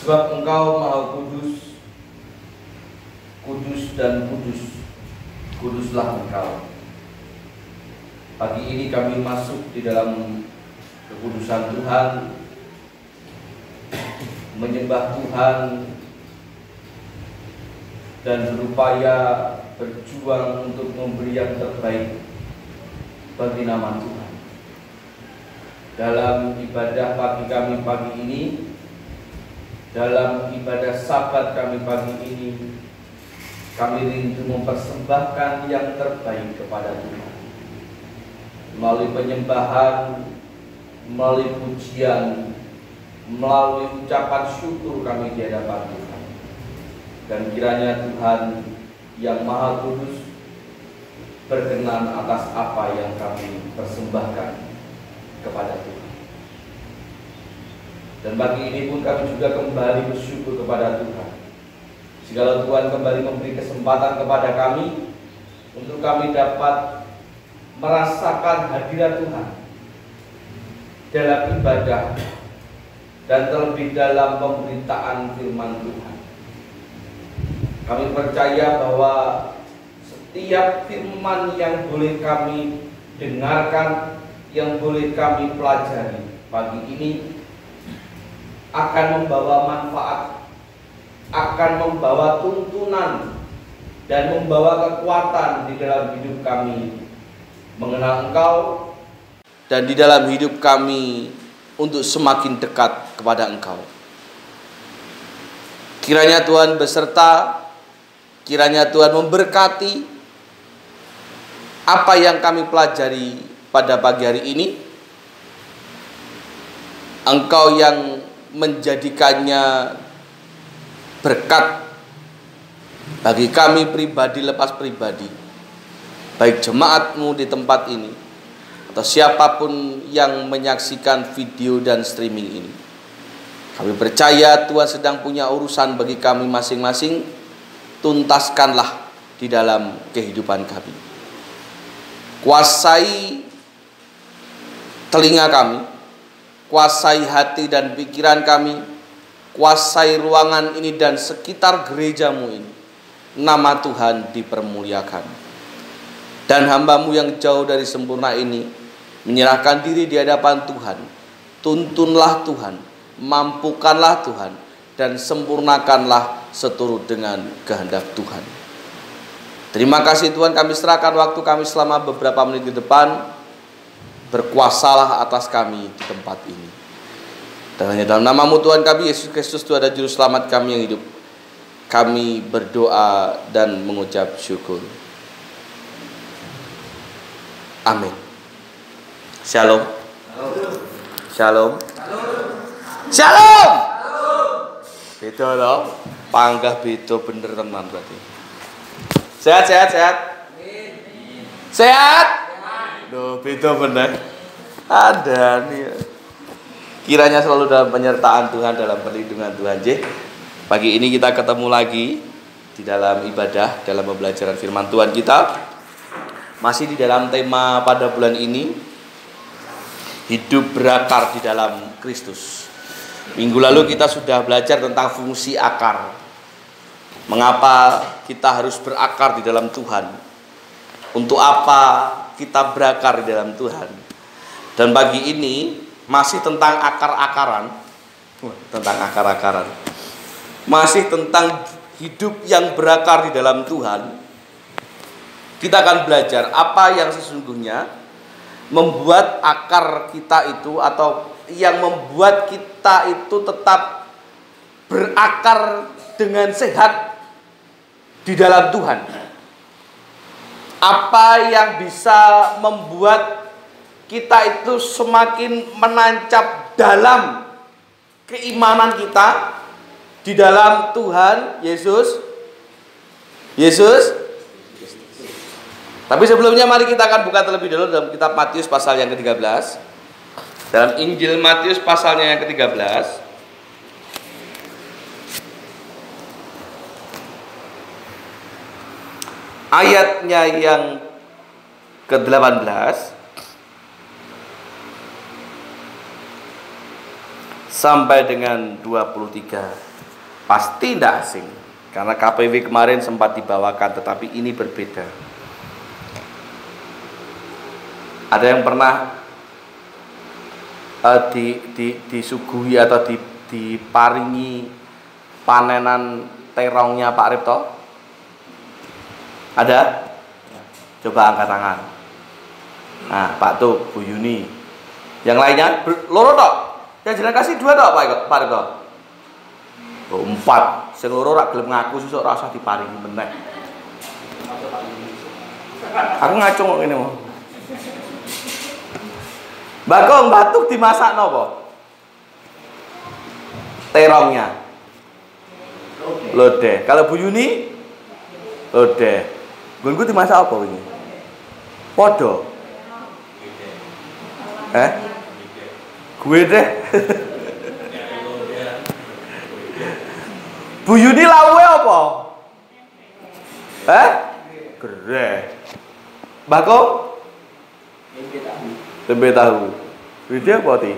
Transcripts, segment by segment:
Sebab Engkau Maha Kudus, kudus dan kudus, kuduslah Engkau. Pagi ini kami masuk di dalam kekudusan Tuhan, menyembah Tuhan, dan berupaya berjuang untuk memberi yang terbaik bagi nama Tuhan. Dalam ibadah pagi kami pagi ini, dalam ibadah Sabat kami pagi ini, kami rindu mempersembahkan yang terbaik kepada Tuhan. Melalui penyembahan, melalui pujian, melalui ucapan syukur kami di hadapan Tuhan. Dan kiranya Tuhan yang Maha Kudus berkenan atas apa yang kami persembahkan kepada Tuhan. Dan pagi ini pun kami juga kembali bersyukur kepada Tuhan. Segala Tuhan kembali memberi kesempatan kepada kami untuk kami dapat merasakan hadirat Tuhan dalam ibadah dan terlebih dalam pemberitaan firman Tuhan. Kami percaya bahwa setiap firman yang boleh kami dengarkan, yang boleh kami pelajari pagi ini akan membawa manfaat, akan membawa tuntunan dan membawa kekuatan di dalam hidup kami mengenal Engkau, dan di dalam hidup kami untuk semakin dekat kepada Engkau. Kiranya Tuhan beserta, kiranya Tuhan memberkati apa yang kami pelajari pada pagi hari ini. Engkau yang menjadikannya berkat bagi kami pribadi lepas pribadi, baik jemaat-Mu di tempat ini atau siapapun yang menyaksikan video dan streaming ini. Kami percaya Tuhan sedang punya urusan bagi kami masing-masing. Tuntaskanlah di dalam kehidupan kami. Kuasai telinga kami, kuasai hati dan pikiran kami, kuasai ruangan ini dan sekitar gereja-Mu ini. Nama Tuhan dipermuliakan. Dan hamba-Mu yang jauh dari sempurna ini menyerahkan diri di hadapan Tuhan. Tuntunlah Tuhan, mampukanlah Tuhan, dan sempurnakanlah seturut dengan kehendak Tuhan. Terima kasih Tuhan, kami serahkan waktu kami selama beberapa menit ke depan. Berkuasalah atas kami di tempat ini. Dan hanya dalam nama-Mu Tuhan kami, Yesus Kristus Tuhan dan Juru Selamat kami yang hidup, kami berdoa dan mengucap syukur. Amin. Shalom. Shalom. Shalom. Beda loh. Panggah beda bener teman berarti. Sehat. Sehat. Loh, beda bener. Ada nih. Kiranya selalu dalam penyertaan Tuhan, dalam perlindungan Tuhan. Pagi ini kita ketemu lagi di dalam ibadah, dalam pembelajaran firman Tuhan kita. Masih di dalam tema pada bulan ini, hidup berakar di dalam Kristus. Minggu lalu kita sudah belajar tentang fungsi akar. Mengapa kita harus berakar di dalam Tuhan? Untuk apa kita berakar di dalam Tuhan? Dan pagi ini masih tentang akar-akaran. Masih tentang hidup yang berakar di dalam Tuhan. Kita akan belajar apa yang sesungguhnya membuat akar kita itu, atau yang membuat kita itu tetap berakar dengan sehat di dalam Tuhan. Apa yang bisa membuat kita itu semakin menancap dalam keimanan kita di dalam Tuhan Yesus. Tapi sebelumnya mari kita akan buka terlebih dahulu dalam kitab Matius pasal yang ke-13. Dalam Injil Matius pasalnya yang ke-13. Ayatnya yang ke-18 sampai dengan 23. Pasti tidak asing. Karena KPW kemarin sempat dibawakan, tetapi ini berbeda. Ada yang pernah disuguhi atau diparingi panenan terongnya Pak Ripto? Ada? Coba angkat tangan. Nah, Pak tuh, Bu Yuni. Yang lainnya loro tok. Yang jenengan kasih 2 tok Pak Ripto. Oh, 4. Sing loro rak gelem ngaku sesuk ora usah diparingi meneh. Aku ngacung kok ngene mau. Bagong batuk dimasak napa? Terongnya. Lodeh. Kalau Bu Yuni? Lodeh. Gunku dimasak apa ini? Podo. Gue deh. Bu Yuni lawe apa? Gereh. Bagong? Tempe tahu. Ini apa ti?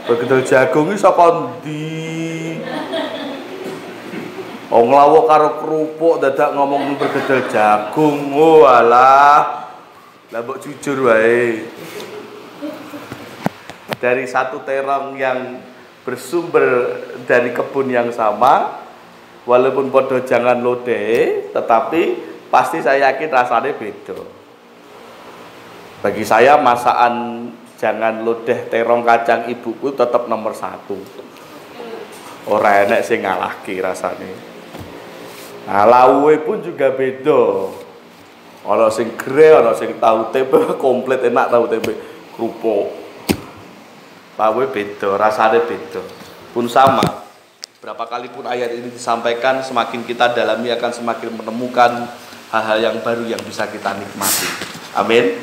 Bergedel jagung ini saka ndi? Wong lawuh karo kerupuk dadak ngomong bergedel jagung. Oh alah. Lah mbok jujur wae. Dari satu terong yang bersumber dari kebun yang sama, walaupun podo jangan lodeh, tetapi pasti saya yakin rasanya beda. Bagi saya masakan jangan lodeh terong kacang ibuku tetap nomor 1. Ora enek sing ngalahke rasane. Nah, lawuhe pun juga beda. Ana sing gre, ana sing tahu tempe komplit enak tahu tempe kerupuk. Lawuhe beda, rasane beda. Pun sama. Berapa kali pun ayat ini disampaikan, semakin kita dalami akan semakin menemukan hal-hal yang baru yang bisa kita nikmati. Amin.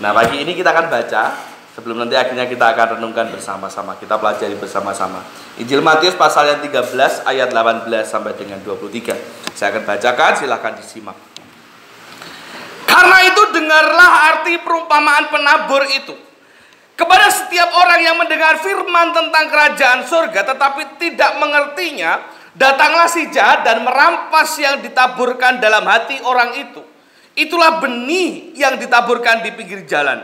Nah, pagi ini kita akan baca sebelum nanti akhirnya kita akan renungkan bersama-sama. Kita pelajari bersama-sama. Injil Matius pasal yang 13 ayat 18 sampai dengan 23. Saya akan bacakan, silahkan disimak. Karena itu dengarlah arti perumpamaan penabur itu. Kepada setiap orang yang mendengar firman tentang kerajaan surga tetapi tidak mengertinya, datanglah si jahat dan merampas yang ditaburkan dalam hati orang itu. Itulah benih yang ditaburkan di pinggir jalan.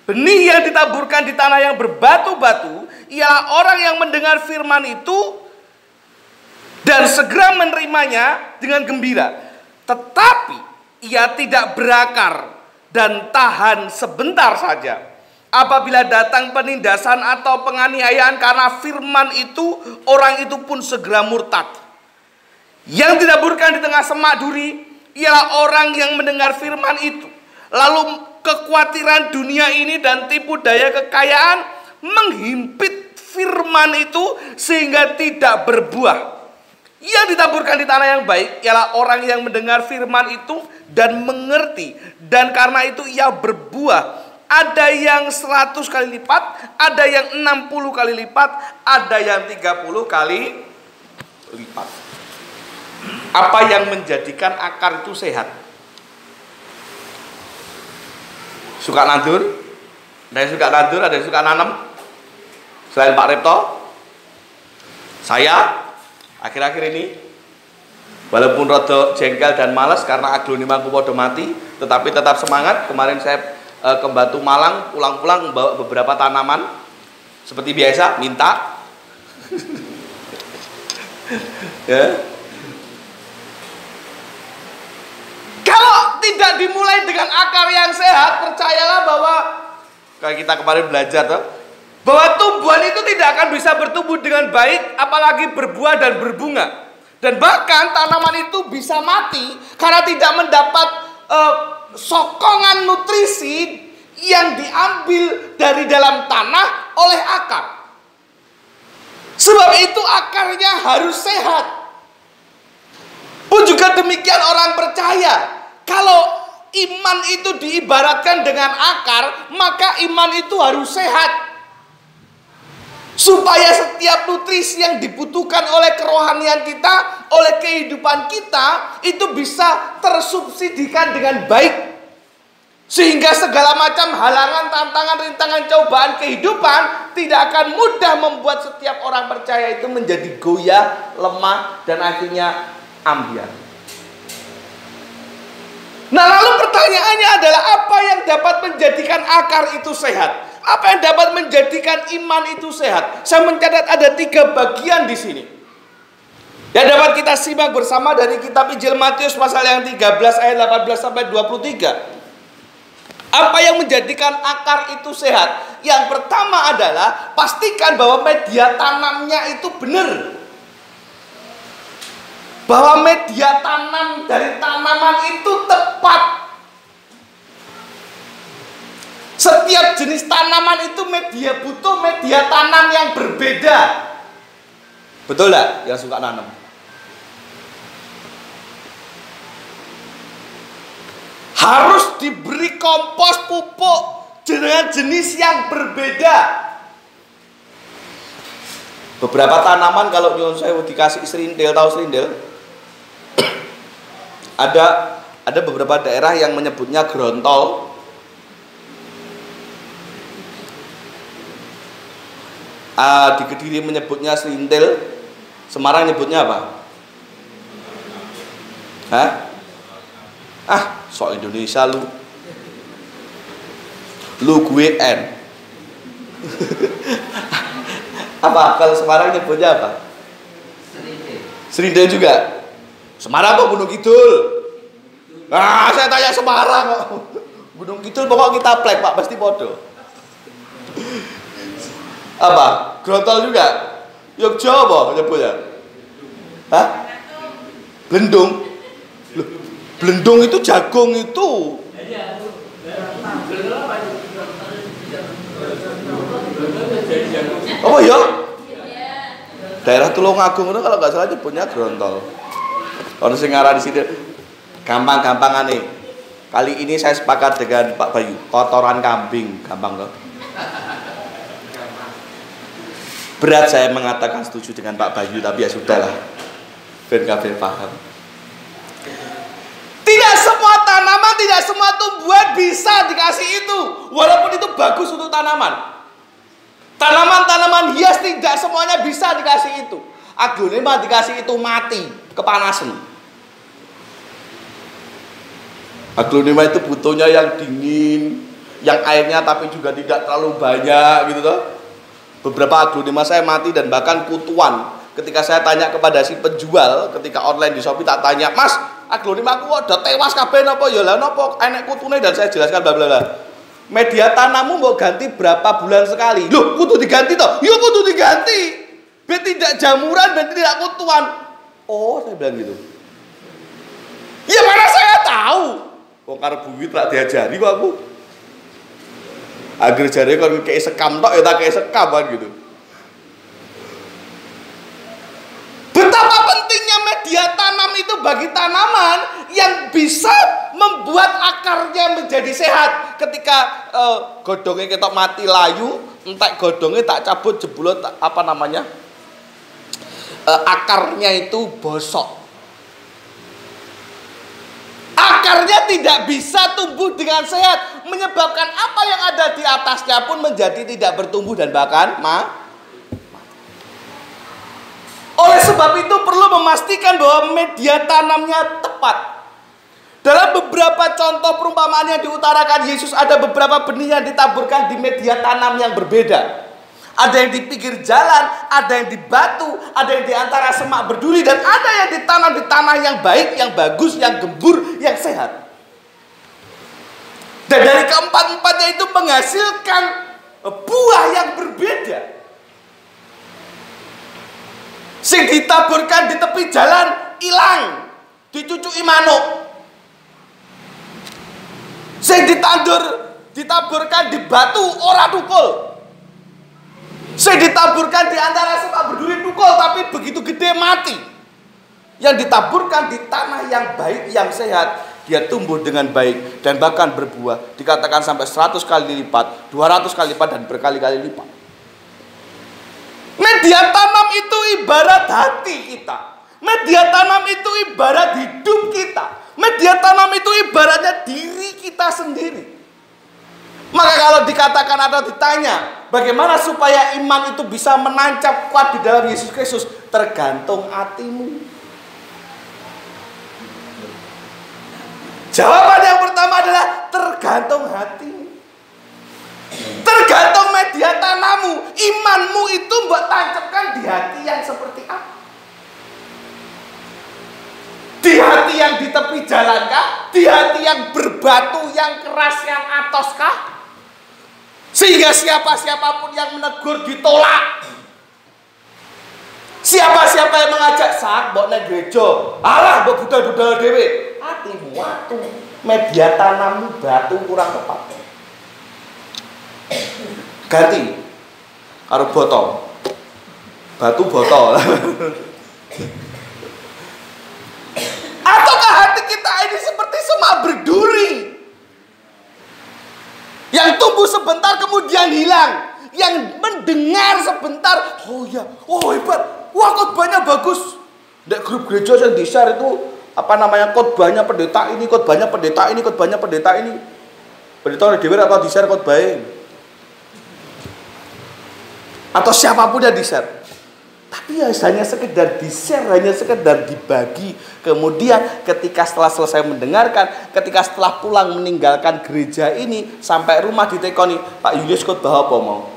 Benih yang ditaburkan di tanah yang berbatu-batu ialah orang yang mendengar firman itu dan segera menerimanya dengan gembira. Tetapi ia tidak berakar dan tahan sebentar saja. Apabila datang penindasan atau penganiayaan karena firman itu, orang itu pun segera murtad. Yang ditaburkan di tengah semak duri ialah orang yang mendengar firman itu, lalu kekhawatiran dunia ini dan tipu daya kekayaan menghimpit firman itu sehingga tidak berbuah. Yang ditaburkan di tanah yang baik ialah orang yang mendengar firman itu dan mengerti, dan karena itu ia berbuah. Ada yang 100 kali lipat, ada yang 60 kali lipat, ada yang 30 kali lipat. Apa yang menjadikan akar itu sehat? Suka nandur? Ada yang suka nandur, ada yang suka nanam? Selain Pak Repto? Saya akhir-akhir ini walaupun rada jengkel dan malas karena aglonema aku podo mati, tetapi tetap semangat. Kemarin saya ke Batu Malang, pulang-pulang membawa beberapa tanaman seperti biasa, minta ya. Kalau tidak dimulai dengan akar yang sehat, percayalah bahwa kayak kita kemarin belajar toh, bahwa tumbuhan itu tidak akan bisa bertumbuh dengan baik, apalagi berbuah dan berbunga. Dan bahkan tanaman itu bisa mati karena tidak mendapat sokongan nutrisi yang diambil dari dalam tanah oleh akar. Sebab itu akarnya harus sehat. Pun juga demikian orang percaya. Kalau iman itu diibaratkan dengan akar, maka iman itu harus sehat. Supaya setiap nutrisi yang dibutuhkan oleh kerohanian kita, oleh kehidupan kita, itu bisa tersubsidikan dengan baik. Sehingga segala macam halangan, tantangan, rintangan, cobaan kehidupan tidak akan mudah membuat setiap orang percaya itu menjadi goyah, lemah, dan akhirnya ambiar. Nah, lalu pertanyaannya adalah apa yang dapat menjadikan akar itu sehat? Apa yang dapat menjadikan iman itu sehat? Saya mencatat ada 3 bagian di sini. Yang dapat kita simak bersama dari kitab Injil Matius pasal yang 13 ayat 18 sampai 23. Apa yang menjadikan akar itu sehat? Yang pertama adalah pastikan bahwa media tanamnya itu benar. Bahwa media tanam dari tanaman itu tepat. Setiap jenis tanaman itu butuh media tanam yang berbeda. Betul gak yang suka nanam? Harus diberi kompos, pupuk dengan jenis yang berbeda. Beberapa tanaman kalau nyuwun sewu dikasih serindil, tahu serindil? Ada beberapa daerah yang menyebutnya grontol. Di Kediri menyebutnya serindil. Semarang nyebutnya apa? Sok Indonesia lu. Lu gue N. Apa? Kalau Semarang nyebutnya apa? Serindil juga. Semarang apa Gunung Kidul? Saya tanya Semarang kok. Gunung Kidul pokok kita plek Pak, pasti podo. Apa? Grontol juga? Yogja apa nyebutnya? Blendung. Loh, blendung itu jagung itu. Apa ya? Daerah Tulungagung itu kalau nggak salah nyebutnya grontol. Kalau sing ngarah di sini gampang-gampangan nih. Kali ini saya sepakat dengan Pak Bayu, kotoran kambing, gampang loh. Berat saya mengatakan setuju dengan Pak Bayu, tapi ya sudahlah. Ben kabeh paham. Tidak semua tanaman, tidak semua tumbuhan bisa dikasih itu. Walaupun itu bagus untuk tanaman. Tanaman-tanaman hias tidak semuanya bisa dikasih itu. Aglonema dikasih itu mati, kepanasan. Aglonema itu butuhnya yang dingin, yang airnya tapi juga tidak terlalu banyak gitu toh. Beberapa aglonema saya mati dan bahkan kutuan. Ketika saya tanya kepada si penjual ketika online di Shopee, tak tanya, "Mas, aglonema aku udah tewas kabeh napa ya? Lah napa enek kutune?" Dan saya jelaskan bla bla bla. Media tanammu mau ganti berapa bulan sekali? Loh, kudu diganti toh? Ya kudu diganti. Ben tidak jamuran, ben tidak kutuan. Oh, saya bilang gitu. Ya mana saya tahu. Kok karo bumi tak diajari kok aku. Agar jare kon kayak sekam tok ya tak kayak sekam kan gitu. Betapa pentingnya media tanam itu bagi tanaman yang bisa membuat akarnya menjadi sehat. Ketika godongnya ketok mati layu, entek godongnya tak cabut jebulot apa namanya? Akarnya itu bosok. Akarnya tidak bisa tumbuh dengan sehat, menyebabkan apa yang ada di atasnya pun menjadi tidak bertumbuh dan bahkan oleh sebab itu perlu memastikan bahwa media tanamnya tepat. Dalam beberapa contoh perumpamaan yang diutarakan Yesus, ada beberapa benih yang ditaburkan di media tanam yang berbeda. Ada yang di pinggir jalan, ada yang di batu, ada yang di antara semak berduri, dan ada yang ditanam di tanah yang baik, yang bagus, yang gembur, yang sehat. Dan dari keempat-empatnya itu menghasilkan buah yang berbeda. Sing ditaburkan di tepi jalan ilang, dicucuki manuk. Sing ditaburkan di batu ora tukul. Sing ditaburkan di antara semak berduri tukul tapi begitu gede mati. Yang ditaburkan di tanah yang baik, yang sehat, dia tumbuh dengan baik dan bahkan berbuah. Dikatakan sampai 100 kali lipat, 200 kali lipat, dan berkali-kali lipat. Media tanam itu ibarat hati kita. Media tanam itu ibarat hidup kita. Media tanam itu ibaratnya diri kita sendiri. dikatakan atau ditanya, bagaimana supaya iman itu bisa menancap kuat di dalam Yesus Kristus? Tergantung hatimu. Jawaban yang pertama adalah tergantung hatimu. Tergantung media tanammu. Imanmu itu mbok tancapkan di hati yang seperti apa? Di hati yang di tepi jalan kah? Di hati yang berbatu, yang keras, yang atos kah? Sehingga siapapun yang menegur ditolak. Siapa-siapa yang mengajak saat mbok nek gereja, alah mbok budal-budal dhewe. Hatimu watu, media tanammu batu kurang tepat. Ganti karo botol. Batu botol. Ataukah hati kita ini seperti semak berduri yang tumbuh sebentar kemudian hilang, yang mendengar sebentar, oh ya, oh hebat, wah khotbahnya bagus. Di grup gereja yang di-share itu khotbahnya pendeta ini, khotbahnya pendeta ini, khotbahnya pendeta ini. Pendeta dhewe atau di-share khotbahnya. Atau siapapun yang di-share. Tapi ya hanya sekedar di-share, hanya sekedar dibagi. Kemudian ketika setelah selesai mendengarkan, ketika setelah pulang meninggalkan gereja ini, sampai rumah ditekoni, Pak Julius khotbah apa mau?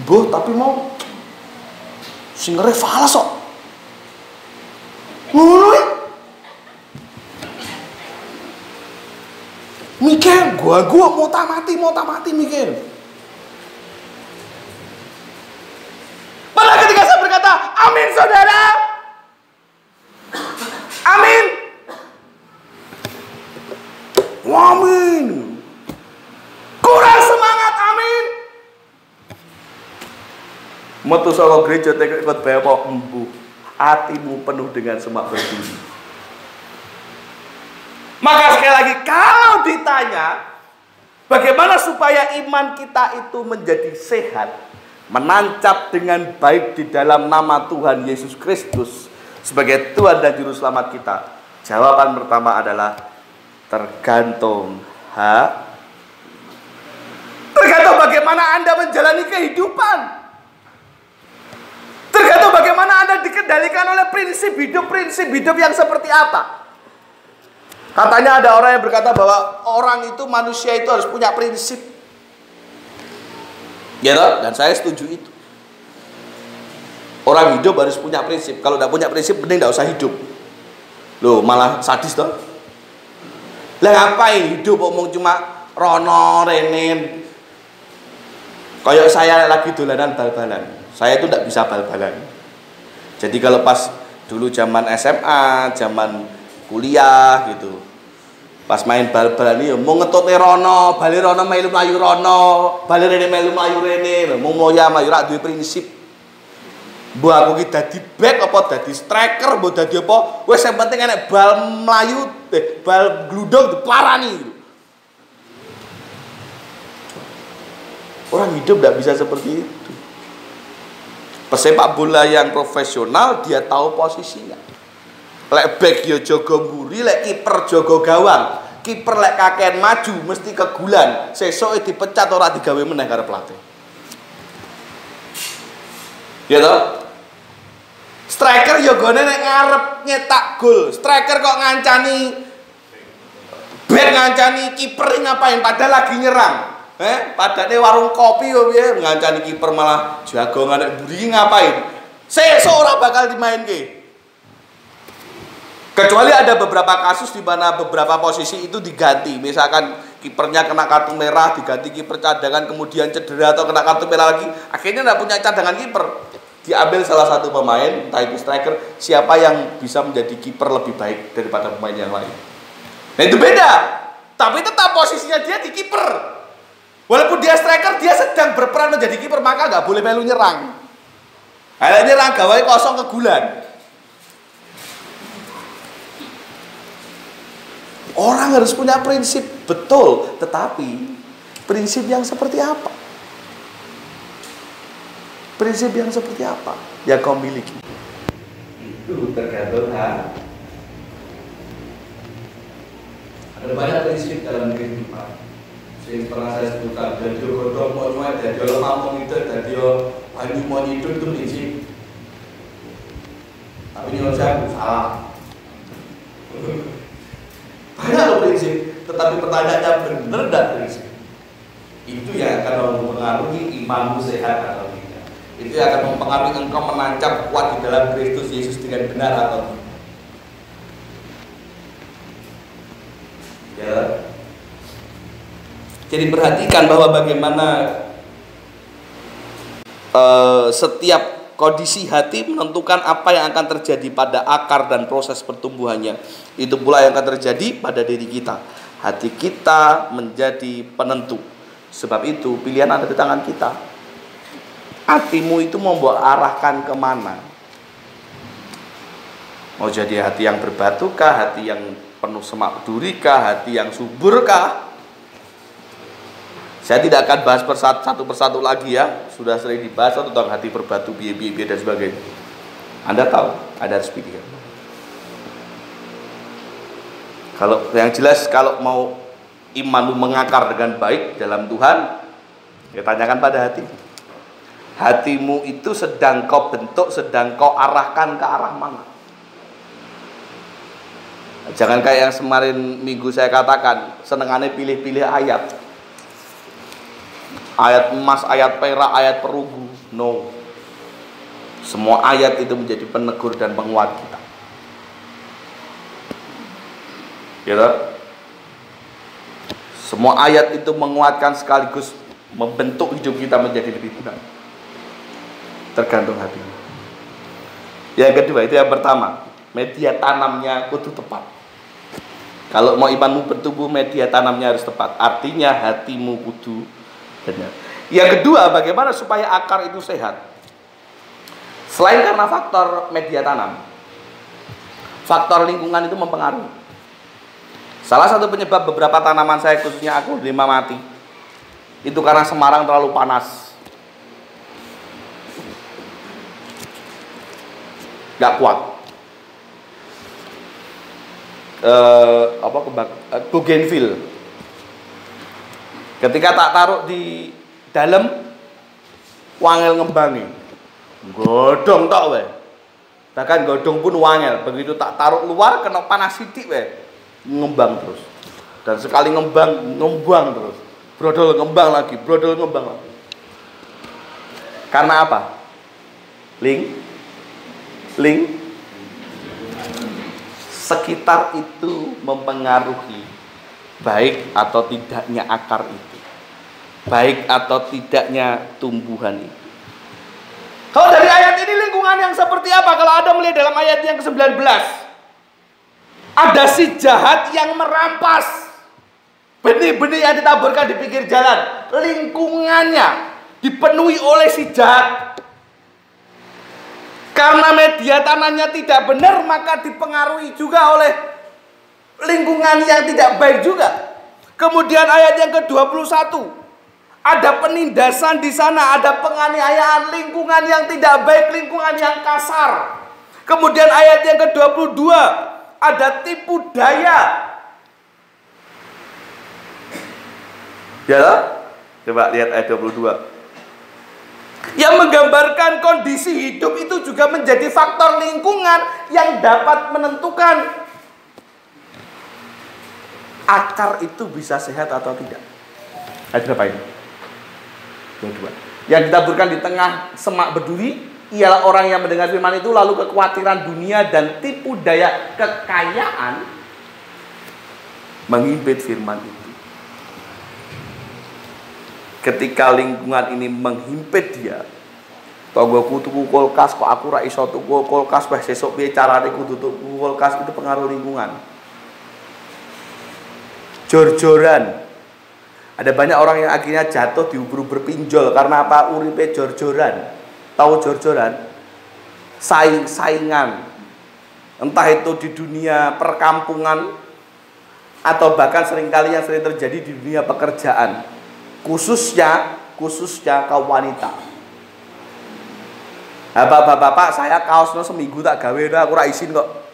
Mbah, tapi mau sing fals kok. Ngono ya. Mikir, gua mau tamati mikir. Malah ketika saya berkata, amin saudara, amin, amin, kurang semangat, amin. Metu saka gereja tekok ikut bae apa embuh, hatimu penuh dengan semak berduri. Maka sekali lagi, kalau ditanya bagaimana supaya iman kita itu menjadi sehat, menancap dengan baik di dalam nama Tuhan Yesus Kristus sebagai Tuhan dan Juru Selamat kita, jawaban pertama adalah tergantung bagaimana Anda menjalani kehidupan. Tergantung bagaimana Anda dikendalikan oleh prinsip hidup yang seperti apa. Katanya ada orang yang berkata bahwa orang itu, manusia itu harus punya prinsip. Ya toh? Dan saya setuju itu. Orang hidup harus punya prinsip. Kalau tidak punya prinsip, mending tidak usah hidup. Loh, malah sadis toh. Lah ngapain hidup omong cuma rono rene. Kayak saya lagi dolanan bal-balan. Saya itu tidak bisa bal-balan. Jadi kalau pas dulu zaman SMA, zaman kuliah gitu, pas main bal-balan ini mau ngetutne rono, bali rono melu mlayu rono, bali rene melu mlayu rene, mau moya mlayu rak duwe prinsip. Mbok aku ki dadi back apa dadi striker, mbok dadi apa, wis yang penting enek bal mlayu, bal gludung diparani gitu. Orang hidup tidak bisa seperti itu. Pesepak bola yang profesional dia tahu posisinya. Lek back yo jaga mburi, lek kiper jaga gawang. Kiper lek kakean maju mesti kegulan. Sesoke dipecat ora digawe meneh karo pelatih. Ya toh? Striker yo gone nek ngarep nyetak gol. Striker kok ngancani back, ngancani kiper ngapain padahal lagi nyerang. Padane warung kopi yo piye ngancani kiper malah jagongan nek mburi ngapain? Sesuk ora bakal dimainke. Kecuali ada beberapa kasus di mana beberapa posisi itu diganti. Misalkan kipernya kena kartu merah, diganti kiper cadangan, kemudian cedera atau kena kartu merah lagi, akhirnya tidak punya cadangan kiper. Diambil salah satu pemain, entah itu striker, siapa yang bisa menjadi kiper lebih baik daripada pemain yang lain. Nah itu beda. Tapi tetap posisinya dia di kiper. Walaupun dia striker, dia sedang berperan menjadi kiper, maka nggak boleh melu nyerang. Hal nyerang gawai kosong kegulan. Orang harus punya prinsip, betul, tetapi prinsip yang seperti apa? Prinsip yang seperti apa yang kau miliki? Itu tergantung Ada banyak prinsip dalam kehidupan. Sing pernah saya sebutkan, jadi godong mau nyuai, jadi lemah mau ngidul, jadi banyu mau ngidul itu prinsip. Tapi nyuruh saya salah. Banyak loh prinsip, tetapi pertanyaannya benar dan prinsip. Itu yang akan mempengaruhi imanmu sehat atau tidak. Itu yang akan mempengaruhi engkau menancap kuat di dalam Kristus Yesus dengan benar atau tidak. Ya. Jadi perhatikan bahwa bagaimana setiap kondisi hati menentukan apa yang akan terjadi pada akar dan proses pertumbuhannya. Itu pula yang akan terjadi pada diri kita. Hati kita menjadi penentu. Sebab itu pilihan ada di tangan kita. Hatimu itu mau arahkan kemana? Mau jadi hati yang berbatukah? Hati yang penuh semak durikah? Hati yang suburkah? Saya tidak akan bahas satu persatu lagi ya. Sudah sering dibahas tentang hati berbatu, biaya dan sebagainya. Anda tahu, ada harus pilihan. Kalau yang jelas, kalau mau imanmu mengakar dengan baik dalam Tuhan, ya tanyakan pada hati. Hatimu itu sedang kau bentuk, sedang kau arahkan ke arah mana? Jangan kayak yang kemarin minggu saya katakan, senengannya pilih-pilih ayat. Ayat emas, ayat perak, ayat perunggu. No. Semua ayat itu menjadi penegur dan penguat kita. Gitu? Semua ayat itu menguatkan sekaligus membentuk hidup kita menjadi lebih benar. Tergantung hati. Yang kedua, itu yang pertama, media tanamnya kudu tepat. Kalau mau imanmu bertumbuh, media tanamnya harus tepat. Artinya hatimu kudu benar. Yang kedua, bagaimana supaya akar itu sehat? Selain karena faktor media tanam, faktor lingkungan itu mempengaruhi. Salah satu penyebab beberapa tanaman saya, khususnya aglonema mati, itu karena Semarang terlalu panas, gak kuat. Bougainville, ketika tak taruh di dalam, wangel ngembangi, godong tok we. Bahkan godong pun wangel. Begitu tak taruh luar, kena panas sidik we, ngembang terus. Dan sekali ngembang terus. Brodol ngembang lagi, brodol ngembang lagi. Karena apa? Link sekitar itu mempengaruhi baik atau tidaknya akar itu, baik atau tidaknya tumbuhan itu. Kalau dari ayat ini, lingkungan yang seperti apa? Kalau Anda melihat dalam ayat yang ke-19, ada si jahat yang merampas benih-benih yang ditaburkan di pinggir jalan. Lingkungannya dipenuhi oleh si jahat. Karena media tanamnya tidak benar, maka dipengaruhi juga oleh lingkungan yang tidak baik juga. Kemudian ayat yang ke-21, ada penindasan di sana, ada penganiayaan, lingkungan yang tidak baik, lingkungan yang kasar. Kemudian ayat yang ke-22, ada tipu daya. Ya, coba lihat ayat 22. Yang menggambarkan kondisi hidup itu juga menjadi faktor lingkungan yang dapat menentukan akar itu bisa sehat atau tidak. Ayat berapa ini? 22. Yang ditaburkan di tengah semak berduri ialah orang yang mendengar firman itu, lalu kekhawatiran dunia dan tipu daya kekayaan menghimpit firman itu. Ketika lingkungan ini menghimpit dia, tonggoku tuku kulkas kok aku ra iso tuku kulkas, wah sesuk piye carane kudu tuku kulkas, itu pengaruh lingkungan. Jor-joran. Ada banyak orang yang akhirnya jatuh diuber-uber pinjol karena apa? Uripe jor-joran. Tahu jor-joran? Saingan. Entah itu di dunia perkampungan atau bahkan seringkali yang sering terjadi di dunia pekerjaan. Khususnya kaum wanita. Bapak-bapak, saya kaosnya seminggu tak gawe, aku ra izin kok.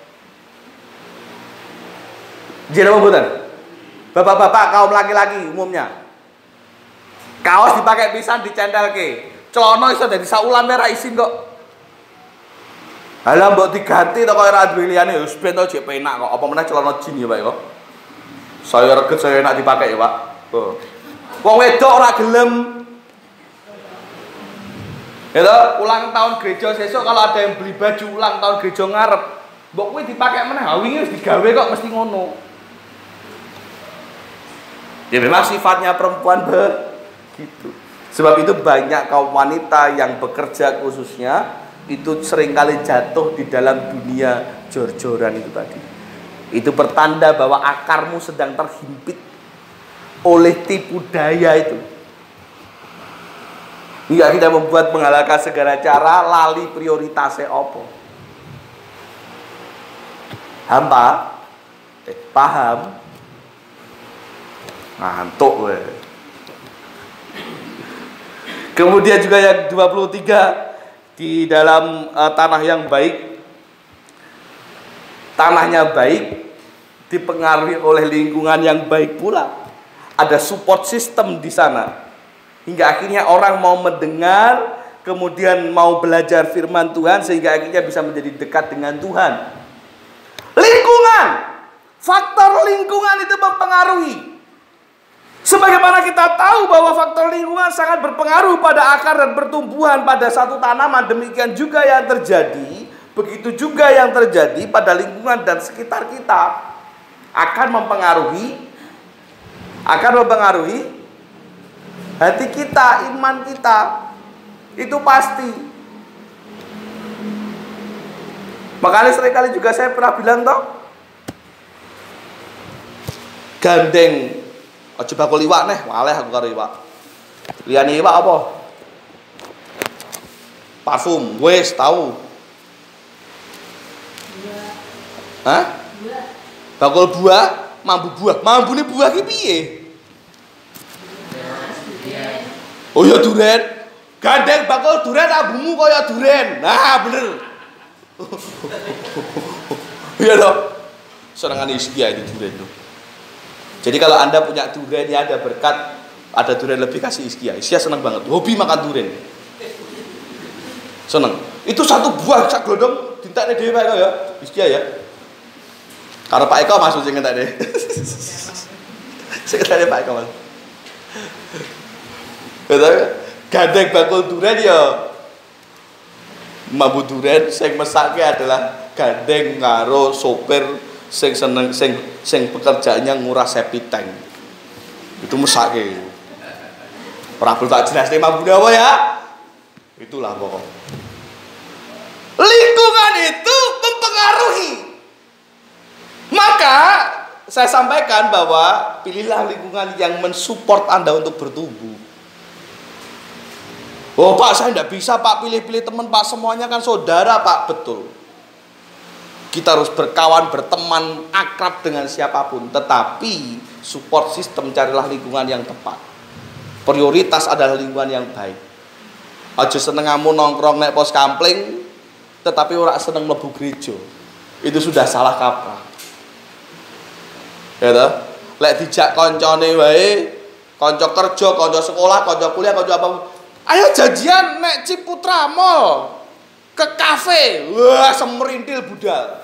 Jadi apa mboten? Bapak-bapak kaum laki-laki umumnya, Kaos dipakai pisan dicentelke. Celana iso dadi saulan ora isin kok. Halah mbok diganti to koyo ora duwe liyane wis ben to jek penak kok. Apa meneh celana jin ya, Pak kok. Saya reget saya enak dipakai ya, Pak. Oh. Wong wedok ora gelem. Ya ulang tahun gereja sesuk kalau ada yang beli baju ulang tahun gereja ngarep, mbok kuwi dipakai meneh, ha wingi wis digawe kok mesti ngono. Ya memang sifatnya perempuan begitu. Sebab itu banyak kaum wanita yang bekerja khususnya itu seringkali jatuh di dalam dunia jor-joran itu tadi. Itu pertanda bahwa akarmu sedang terhimpit oleh tipu daya itu. Hingga kita membuat menghalalkan segala cara, lali prioritasnya apa? Hampa? Paham? Ngantuk we. Kemudian juga yang 23, di dalam tanah yang baik, tanahnya baik dipengaruhi oleh lingkungan yang baik pula. Ada support system di sana hingga akhirnya orang mau mendengar, kemudian mau belajar firman Tuhan, sehingga akhirnya bisa menjadi dekat dengan Tuhan. Lingkungan, faktor lingkungan itu mempengaruhi. Sebagaimana kita tahu bahwa faktor lingkungan sangat berpengaruh pada akar dan pertumbuhan pada satu tanaman, demikian juga yang terjadi, begitu juga yang terjadi pada lingkungan dan sekitar kita akan mempengaruhi hati kita, iman kita, itu pasti. Makanya seringkali juga saya pernah bilang toh, gandeng aja bakul iwak neh, waleh aku karo iwak. Liyane iwak apa? Parfum, wis tahu. Hah? Bakul buah, mambu buah. Mambune buah ki piye? Oh ya duren. Gandeng bakul duren ambumu kaya duren. Nah, bener. Iya toh. Senengane Iskia itu duren tuh. Jadi kalau Anda punya durian ya ada berkat, ada durian lebih kasih Iskia. Iskia senang banget, hobi makan durian. Seneng. Itu satu buah sak glodong dintakne dhewe Pak Eko ya. Iskia ya. Karo Pak Eko masuk sing entek deh. Sing entek Pak Eko Mas. Betul. Gandeng bakul durian ya. Mambu durian sing mesake adalah gandeng karo sopir sing seneng sing pekerjaannya nguras septic tank. Itu mesake. Ora perlu tak jelasne mambu apa ya. Itulah pokok. Lingkungan itu mempengaruhi. Maka saya sampaikan bahwa pilihlah lingkungan yang mensupport Anda untuk bertumbuh. Oh Pak, saya tidak bisa Pak pilih-pilih teman Pak, semuanya kan saudara Pak. Betul. Kita harus berkawan, berteman, akrab dengan siapapun. Tetapi support system, carilah lingkungan yang tepat. Prioritas adalah lingkungan yang baik. Aja senengamu nongkrong nek pos kampling, tetapi ora seneng mlebu gereja. Itu sudah salah kaprah. Ya toh? Lek dijak koncone wae, kanca kerja, kanca sekolah, kanca kuliah, kanca apa. Ayo janjian nek Ciputra Mall ke kafe. Wah, semerintil budal.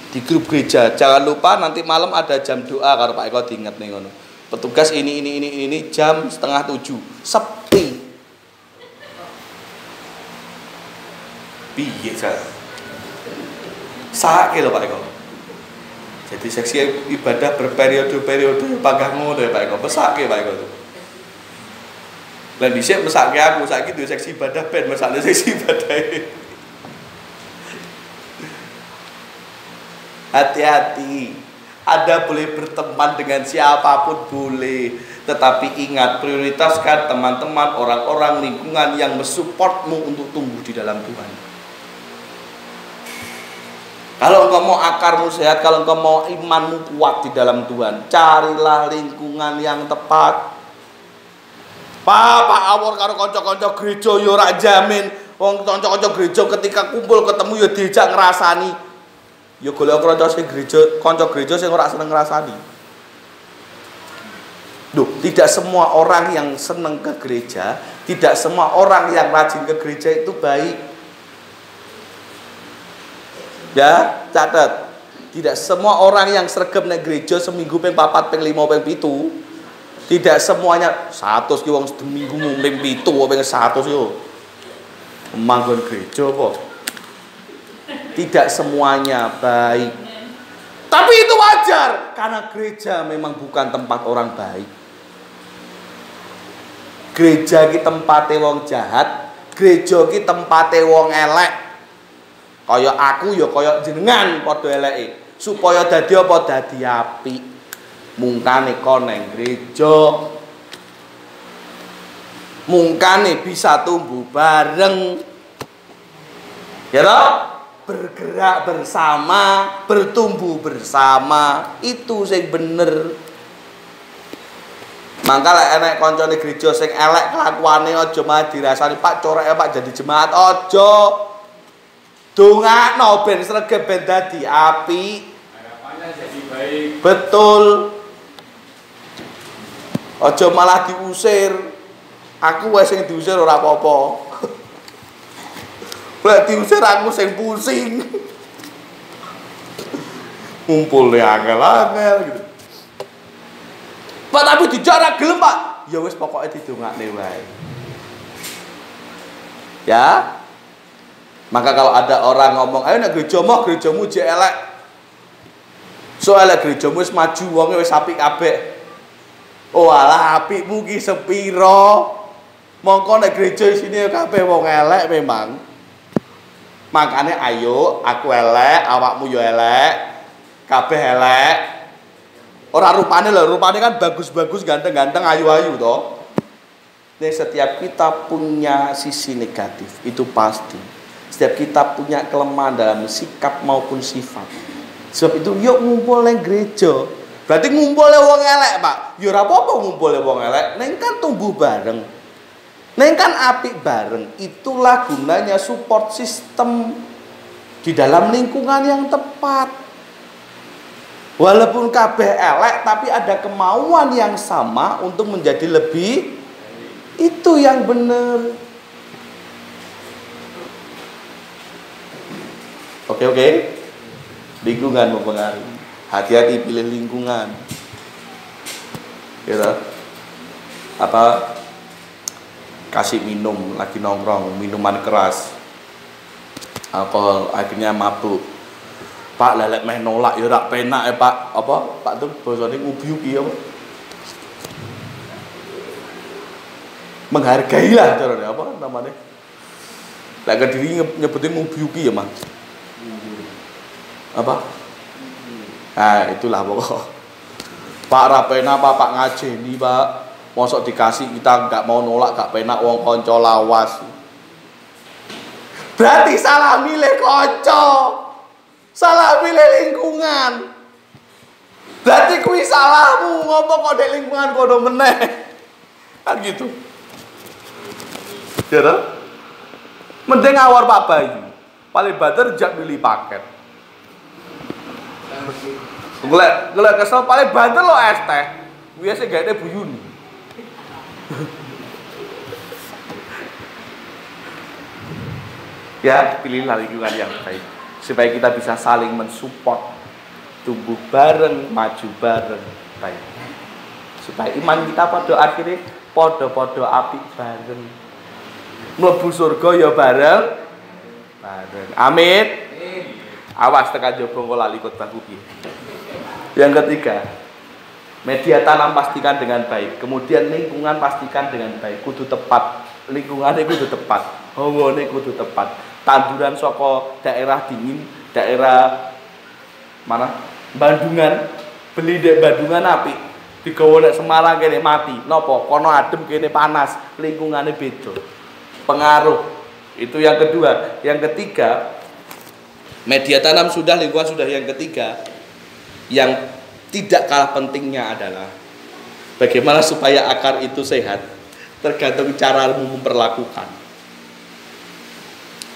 Di grup gereja, jangan lupa nanti malam ada jam doa karo Pak Eko diinget nih ngono. Petugas ini jam 6:30. Sepi. Piye sak? Sake lho Pak Eko. Jadi seksi ibadah berperiode-periode pagah ngono ya Pak Eko. Mesake Pak Eko. Lah dhisik mesake aku, saiki duwe seksi ibadah ben mesake seksi ibadah. Hati-hati. Anda boleh berteman dengan siapapun boleh, tetapi ingat prioritaskan teman-teman, orang-orang, lingkungan yang mensupportmu untuk tumbuh di dalam Tuhan. Kalau engkau mau akarmu sehat, kalau engkau mau imanmu kuat di dalam Tuhan, carilah lingkungan yang tepat. Pak awor karo kanca-kanca gereja yo ora jamin. Wong kanca-kanca gereja ketika kumpul ketemu yo diajak ngrasani. Yo golek kanca sing gereja, kanca gereja sing ora seneng ngrasani. Duh, tidak semua orang yang senang ke gereja, tidak semua orang yang rajin ke gereja itu baik. Ya, catat. Tidak semua orang yang sregep nek gereja seminggu ping 4, ping 5, ping 7. Tidak semuanya 100 ki wong seminggu ping 7 ping 100 yo. Manggon gereja kok. Tidak semuanya baik. Tapi itu wajar karena gereja memang bukan tempat orang baik. Gereja ki tempate wong jahat, gereja ki tempate wong elek. Kaya aku ya kaya jenengan padha eleke. Supaya dadi apa? Dadi apik. Mungkane kon nang gereja. Mungkane bisa tumbuh bareng. Ya toh? Bergerak bersama, bertumbuh bersama, itu sing bener. Mangka lek enek kancane gereja sing elek kelakuane aja mah dirasani Pak coreke Pak jadi jemaat aja. Dongakno ben sregep ben dadi apik. Harapannya jadi baik. Betul. Aja malah diusir. Aku wae sing diusir ora apa-apa. Lek diusir aku sing pusing. Ngumpulne angel-angel gitu. Pak tapi dijak gelem Pak. Ya wis pokoke didongakne wae. Ya. Maka kalau ada orang ngomong, "Ayo nek gerejamu jek elek." Soale gerejamu wis maju, wonge wis apik kabeh. Oh alah apikmu ki sepiro? Mongko nek gereja isine kabeh wong elek memang. Makanya ayo aku elek, awakmu yo elek, kabeh elek. Ora rupane lho, rupane kan bagus-bagus, ganteng-ganteng, ayu-ayu toh. Nek setiap kita punya sisi negatif, itu pasti. Setiap kita punya kelemahan dalam sikap maupun sifat. Sebab itu yuk ngumpul nang gereja. Berarti ngumpul wong elek, Pak. Ya ora apa-apa ngumpul wong elek, ning kan tumbuh bareng. Neng kan apik bareng, itulah gunanya support system di dalam lingkungan yang tepat. Walaupun kabeh elek, tapi ada kemauan yang sama untuk menjadi lebih. Itu yang benar. Oke. Lingkungan mempengaruhi. Hati-hati pilih lingkungan. Gitu. Apa? Kasih minum, lagi nongkrong, minuman keras, alkohol, akhirnya mabuk. Pak lelek meh nolak ya rak penak ya Pak. Apa? Pak tuh bosone ngubyuki apa? Menghargai lah carane apa namanya? Lek Kediri nyebutin ngubyuki ya, Mas. Apa? Nah, itulah pokok. Pak ra penak Pak ngajeni, Pak. Mosok dikasih kita nggak mau nolak, gak penak wong konco lawas. Berarti salah milih konco, salah milih lingkungan. Berarti kuwi salahmu ngomong kok dek lingkungan kono meneh. Kan gitu. Ya toh? Mending ngawur Pak Bayu. Paling banter jak milih paket. Golek kesel paling banter lo es teh. Biasa gaene buyuni. Ya, pilihlah lingkungan yang baik supaya kita bisa saling mensupport, tumbuh bareng, maju bareng, baik. Supaya iman kita pada akhirnya podo-podo apik bareng. Mlebu surga ya bareng. Amin. Awas tekan jowo engko lali khotbah kuwi. Yang ketiga, media tanam pastikan dengan baik. Kemudian lingkungan pastikan dengan baik. Kudu tepat. Lingkungannya kudu tepat. Hongone kudu tepat. Tanduran saka daerah dingin, daerah mana? Bandungan. Beli dek Bandungan apik. Digawa nek Semarang kene mati. Napa? Kono adem kene panas. Lingkungannya beda. Pengaruh. Itu yang kedua. Yang ketiga, media tanam sudah, lingkungan sudah. Yang ketiga, yang tidak kalah pentingnya adalah bagaimana supaya akar itu sehat, tergantung caramu memperlakukan.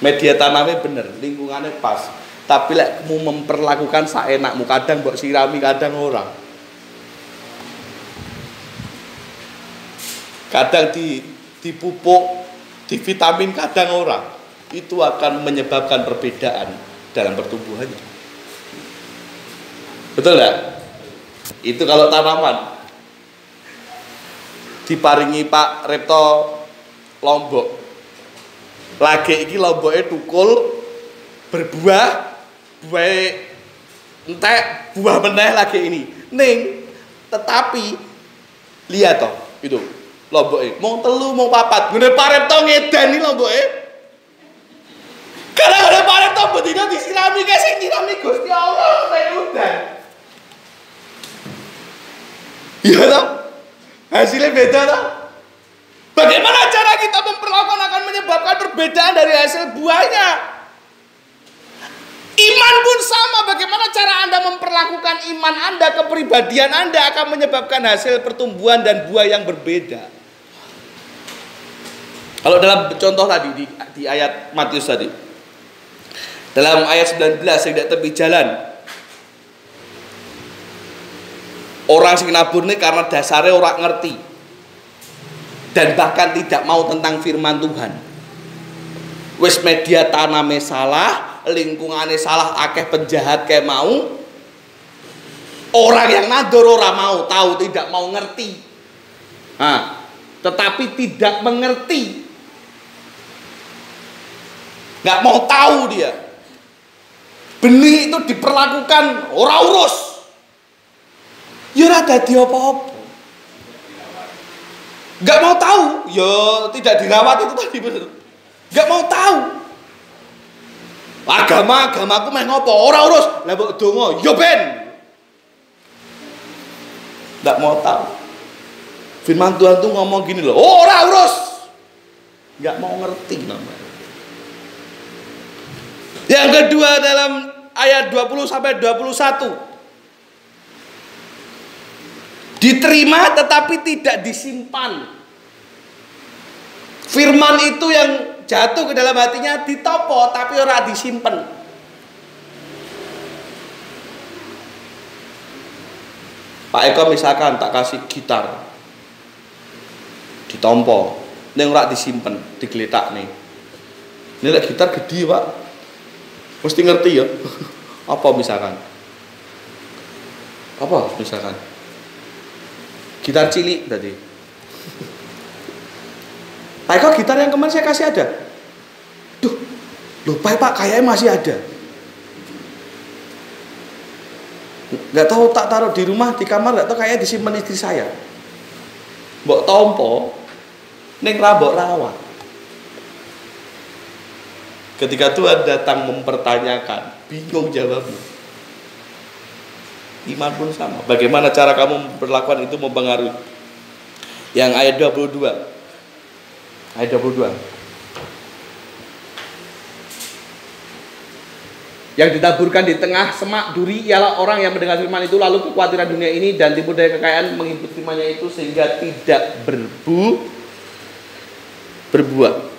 Media tanamnya bener, lingkungannya pas, tapi lek kamu memperlakukan saenakmu, kadang mbok sirami, kadang orang. kadang dipupuk, divitamin kadang orang, itu akan menyebabkan perbedaan dalam pertumbuhannya. Betul enggak? Itu kalau tanaman. Diparingi Pak Repto lombok. Lagi iki lomboknya tukul berbuah, buah entek, buah meneh lagi ini. Ning, tetapi lihat toh, itu lomboknya mau telu mau papat. Ngene Pak Repto ngedani lomboknya. Karena ada Pak Repto bedino disirami guys, sing nyirami Gusti Allah saya udan. Iya toh? Hasilnya beda toh? Bagaimana cara kita memperlakukan akan menyebabkan perbedaan dari hasil buahnya. Iman pun sama. Bagaimana cara Anda memperlakukan iman Anda, kepribadian Anda akan menyebabkan hasil pertumbuhan dan buah yang berbeda. Kalau dalam contoh tadi di ayat Matius tadi, dalam ayat 19 yang tidak tepi jalan, orang sing nabur ini karena dasarnya orang ngerti dan bahkan tidak mau tentang firman Tuhan. Wis media taname salah, lingkungannya salah, akeh penjahat kayak mau. Orang yang nadur orang mau tahu, tidak mau ngerti. Nah, tetapi tidak mengerti, nggak mau tahu dia. Benih itu diperlakukan ora urus. Ya ora dadi apa-apa. Gak mau tahu, ya tidak dirawat itu tadi bener. Gak mau tahu. Agamaku meh ngopo, ora urus. Lah mbok donga, ya ben. Gak mau tahu. Firman Tuhan tuh ngomong gini loh, ora urus. Gak mau ngerti namanya. Yang kedua dalam ayat 20 sampai 21. Diterima tetapi tidak disimpan. Firman itu yang jatuh ke dalam hatinya ditopo tapi ora disimpan. Pak Eko misalkan tak kasih gitar, ditompo, ning ora disimpan, digeletak nih. Ini lek gitar gede Pak, mesti ngerti ya. Apa misalkan? Gitar cilik tadi. Pak Eko gitar yang kemarin saya kasih ada. Duh, lupa Pak, kayaknya masih ada. Gak tahu tak taruh di rumah, di kamar, gak tahu kayaknya disimpan istri saya. Mbok tompo, ning rabok rawat. Ketika Tuhan datang mempertanyakan, bingung jawabnya. Iman pun sama. Bagaimana cara kamu memperlakukan itu mempengaruhi. Yang ayat 22. Ayat 22. Yang ditaburkan di tengah semak duri ialah orang yang mendengar firman itu lalu kekhawatiran dunia ini dan tipu daya kekayaan menghimpit firman-Nya itu sehingga tidak berbuah.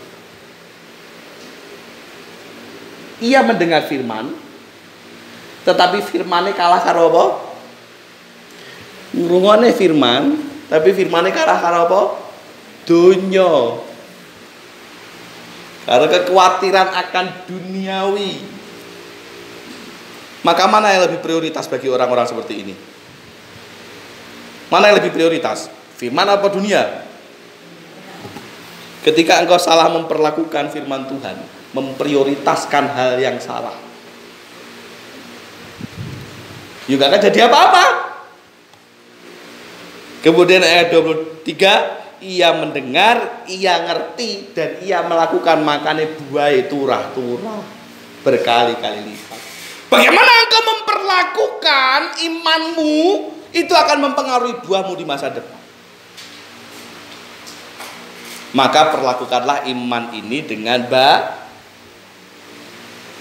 Ia mendengar firman, tetapi firman-nya kalah karo apa? Ngrungokne firman, tapi firman-nya kalah karo apa? Donya. Karena kekhawatiran akan duniawi. Maka mana yang lebih prioritas bagi orang-orang seperti ini? Mana yang lebih prioritas? Firman apa dunia? Ketika engkau salah memperlakukan firman Tuhan, memprioritaskan hal yang salah, juga akan jadi apa-apa. Kemudian ayat 23, ia mendengar, ia ngerti, dan ia melakukan, makanya buah turah-turah berkali-kali lipat. Bagaimana engkau memperlakukan imanmu, itu akan mempengaruhi buahmu di masa depan. Maka perlakukanlah iman ini dengan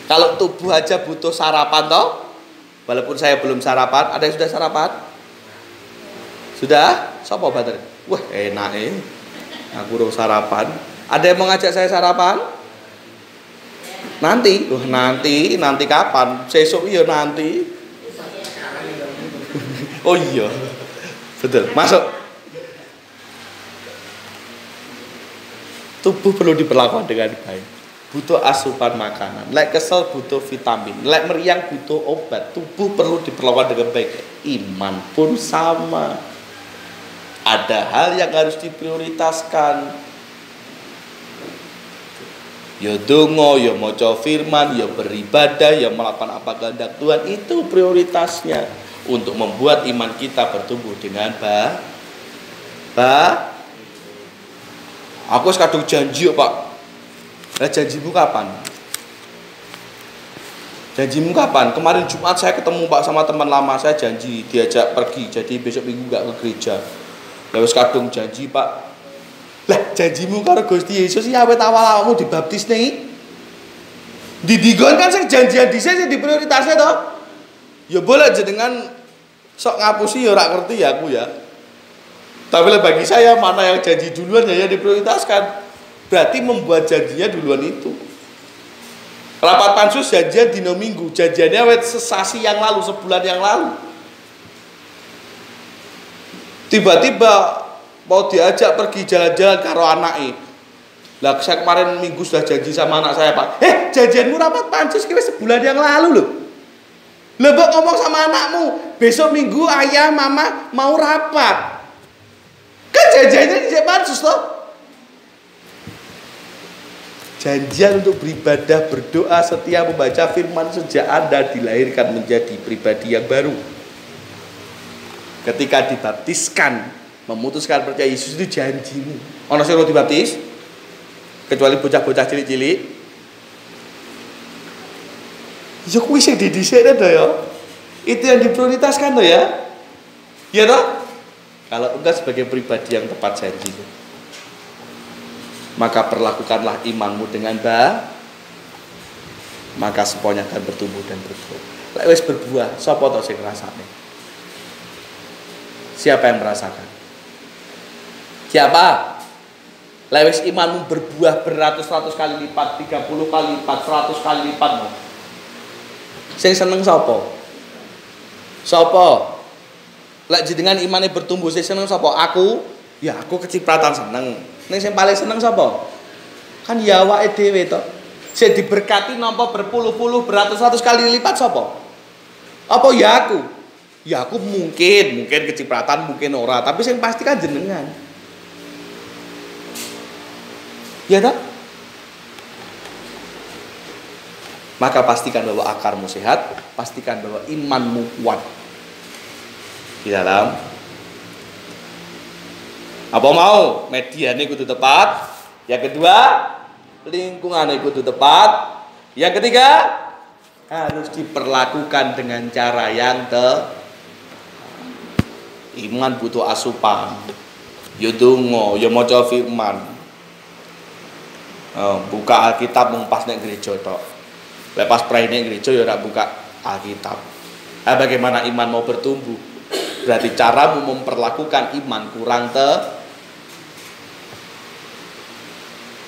kalau tubuh aja butuh sarapan toh. Walaupun saya belum sarapan, ada yang sudah sarapan? Sudah? Sopo bater? Wah, enak aku udah sarapan. Ada yang mau ngajak saya sarapan? Nanti, nanti kapan? Sesuk iya nanti. Oh iya, betul. Masuk. Tubuh perlu diperlakukan dengan baik. Butuh asupan makanan. Lek kesel butuh vitamin. Lek meriang butuh obat. Tubuh perlu diperlakukan dengan baik. Iman pun sama. Ada hal yang harus diprioritaskan. Ya dongo, ya maca firman, ya beribadah, ya melakukan apa kehendak Tuhan. Itu prioritasnya untuk membuat iman kita bertumbuh dengan Aku kadung janji Pak. Lah janjimu kapan? Janjimu kapan? Kemarin Jumat saya ketemu Pak sama teman lama, saya janji diajak pergi. Jadi besok Minggu enggak ke gereja. Lah wis kadung janji Pak. Lah janjimu karo Gusti Yesus ya awet awal-awalmu dibaptis nih. Didigon kan sing janjian dhisik sing diprioritasnya toh. Ya boleh jenengan sok ngapusi ya ora ngerti ya aku ya. Tapi bagi saya mana yang janji duluan ya diprioritaskan. Berarti membuat janjinya duluan itu. Rapat pansus janjian dino Minggu, janjiannya awet sesasi yang lalu, sebulan yang lalu. Tiba-tiba mau diajak pergi jalan-jalan karo anaknya. Lah saya kemarin Minggu sudah janji sama anak saya Pak. Janjianmu rapat pansus kira sebulan yang lalu loh. Lebok ngomong sama anakmu, besok Minggu ayah mama mau rapat. Kan janjiannya di pansus loh. Janjian untuk beribadah, berdoa, setia membaca firman sejak Anda dilahirkan menjadi pribadi yang baru. Ketika dibaptiskan, memutuskan percaya Yesus itu janjimu. Ono sing dibaptis? Kecuali bocah-bocah cilik-cilik. Ya kuwi sing didhisikne to ya. Itu yang diprioritaskan to ya. Ya toh? Kalau enggak sebagai pribadi yang tepat janji, maka perlakukanlah imanmu dengan baik, maka semuanya akan bertumbuh dan berbuah. Lek wis berbuah, sapa to sing ngrasakne? Siapa yang merasakan? Siapa? Lek wis imanmu berbuah beratus-ratus kali lipat, 30 kali lipat, 100 kali lipat. Sing seneng sapa? Sapa? Lek jenengan imane bertumbuh sing seneng sapa? Aku. Ya aku kecipratan seneng. Ning sing paling seneng sapa? Kan ya awake dhewe to. Sing diberkati nampa berpuluh-puluh beratus-ratus kali lipat sapa? Apa ya aku? Ya aku mungkin kecipratan, mungkin ora, tapi sing pasti kan jenengan. Ya tak? Maka pastikan bahwa akarmu sehat, pastikan bahwa imanmu kuat di dalam apa mau mediane kudu tepat. Yang kedua, lingkungannya kudu tepat. Yang ketiga, harus diperlakukan dengan cara yang iman butuh asupan. Ya donga, ya maca firman. Buka Alkitab mung pas nek gereja tok. Lepas praine gereja ya ora buka Alkitab. Bagaimana iman mau bertumbuh? Berarti caramu memperlakukan iman kurang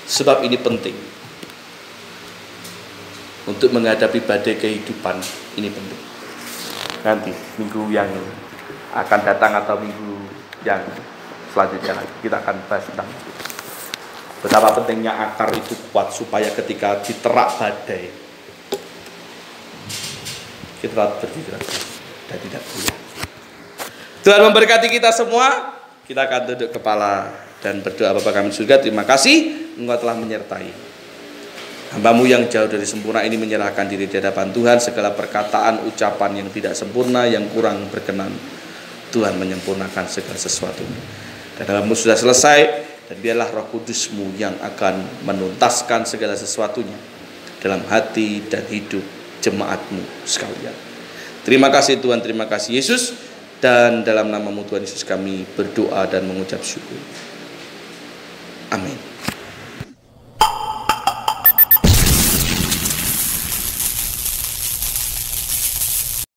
sebab ini penting. Untuk menghadapi badai kehidupan ini penting. Nanti minggu yang akan datang atau minggu yang selanjutnya lagi kita akan bahas tentang betapa pentingnya akar itu kuat supaya ketika diterak badai kita berdiri dan tidak goyah. Tuhan memberkati kita semua. Kita akan duduk kepala dan berdoa. Bapa kami di surga, terima kasih Engkau telah menyertai hamba-Mu yang jauh dari sempurna ini, menyerahkan diri di hadapan Tuhan. Segala perkataan, ucapan yang tidak sempurna, yang kurang berkenan, Tuhan menyempurnakan segala sesuatunya. Dan hamba-Mu sudah selesai, dan biarlah Roh Kudus-Mu yang akan menuntaskan segala sesuatunya dalam hati dan hidup jemaat-Mu sekalian. Terima kasih Tuhan, terima kasih Yesus. Dan dalam nama-Mu Tuhan Yesus kami berdoa dan mengucap syukur. Amin.